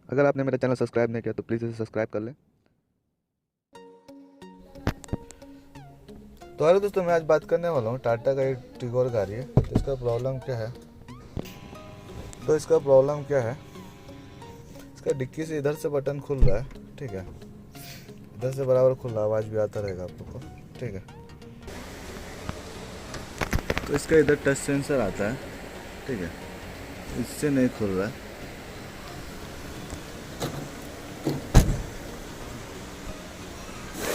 अगर आपने मेरा चैनल सब्सक्राइब नहीं किया तो प्लीज़ इसे सब्सक्राइब कर लें। तो हेलो दोस्तों, मैं आज बात करने वाला हूँ टाटा का एक टिगोर गाड़ी है। तो इसका प्रॉब्लम क्या है, इसका डिक्की से इधर से बटन खुल रहा है, ठीक है। इधर से बराबर खुल रहा है, आवाज़ भी आता रहेगा आप लोग को, ठीक है। तो इसका इधर टच सेंसर आता है, ठीक है, इससे नहीं खुल रहा है।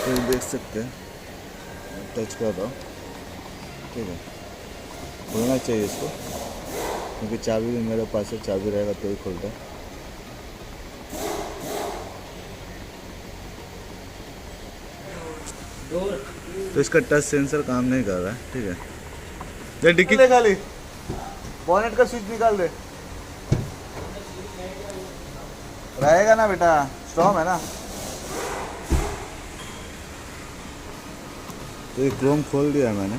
तो देख सकते हैं, टच कर रहा हूँ, ठीक है। खुलना चाहिए इसको, क्योंकि चाबी भी मेरे पास है, चाबी रहेगा तो ही खुलता है। तो इसका टच सेंसर काम नहीं कर रहा है, ठीक है। ये डिक्की खाली बॉनेट का स्विच निकाल दे, रहेगा ना बेटा, स्ट्रॉन्ग है ना। तो ये क्रोम खोल दिया है मैंने।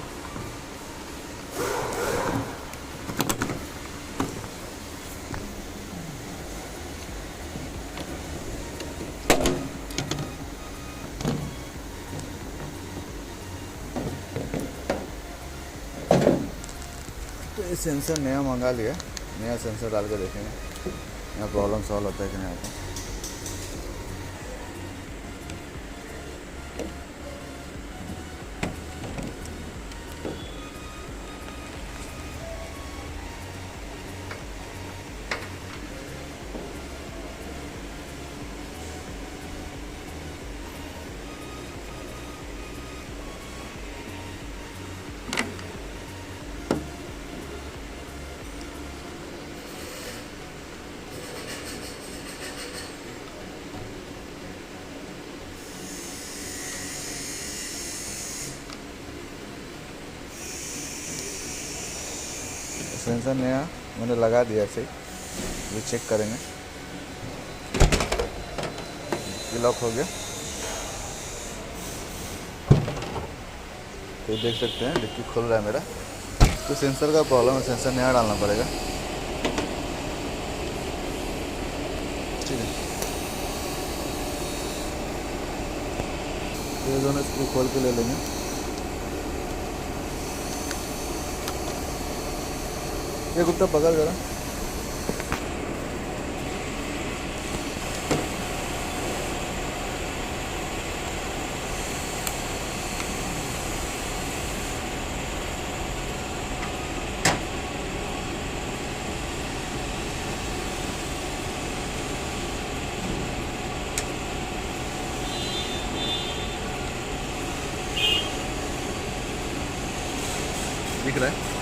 तो ये सेंसर नया मंगा लिया, नया सेंसर डाल के देखेंगे यहाँ प्रॉब्लम सॉल्व होता है कि नहीं होता। सेंसर नया मैंने लगा दिया, ऐसे ही चेक करेंगे। ये लॉक हो गया, तो देख सकते हैं डिक्की खुल रहा है मेरा। तो सेंसर का प्रॉब्लम है, सेंसर नया डालना पड़ेगा, ठीक है। तो ये दोनों स्क्रू खोल के ले लेंगे। ये कुत्ता पकड़ जरा। दिख रहा है।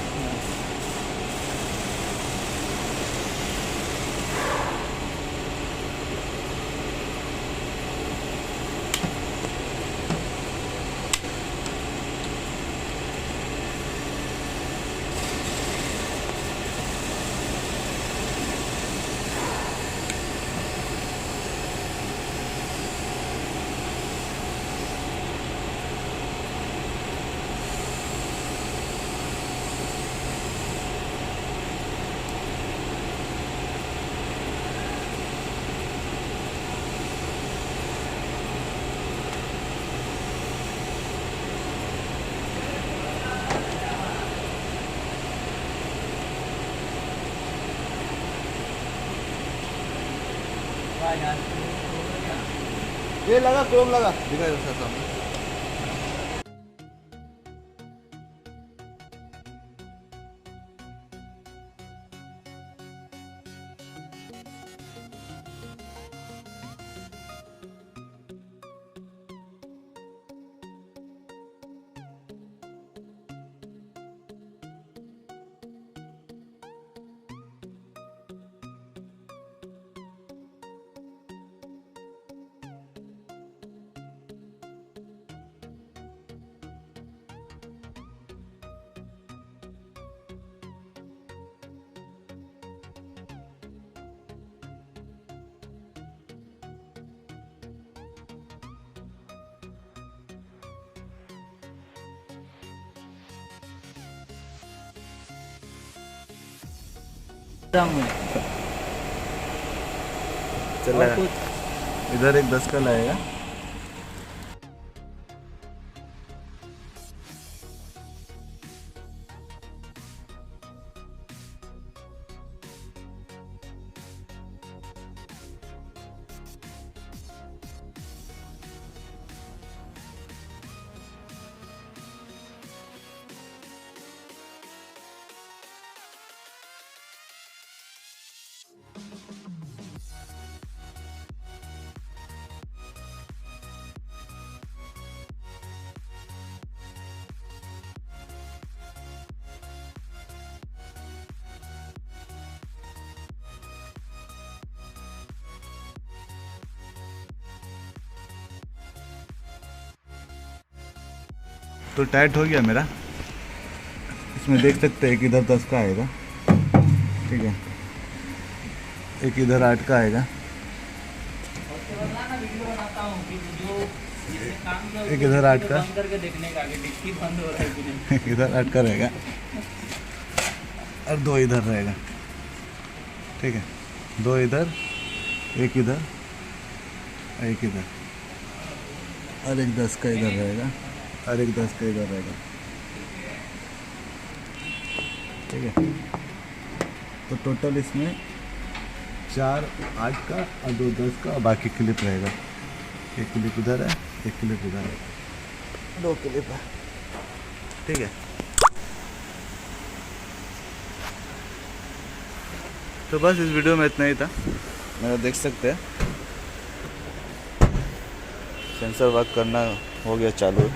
ये लगा, क्रोम लगा, दिखा उसका सामने। चला इधर एक 10 का लाएगा। तो टाइट हो गया मेरा। इसमें देख सकते हैं कि इधर 10 का आएगा, ठीक है, एक इधर 8 का आएगा, एक इधर 8 का, एक इधर 8 का रहेगा और 2 इधर रहेगा, ठीक है, 2 इधर, एक इधर, एक इधर और एक 10 का इधर रहेगा और एक 10 का इधर रहेगा, ठीक है। तो टोटल इसमें 4 8 का और 2 10 का और बाकी क्लिप रहेगा। एक क्लिप इधर है, एक क्लिप इधर है, 2 क्लिप है, ठीक है। तो बस इस वीडियो में इतना ही था। मेरा देख सकते हैं सेंसर वर्क करना हो गया चालू।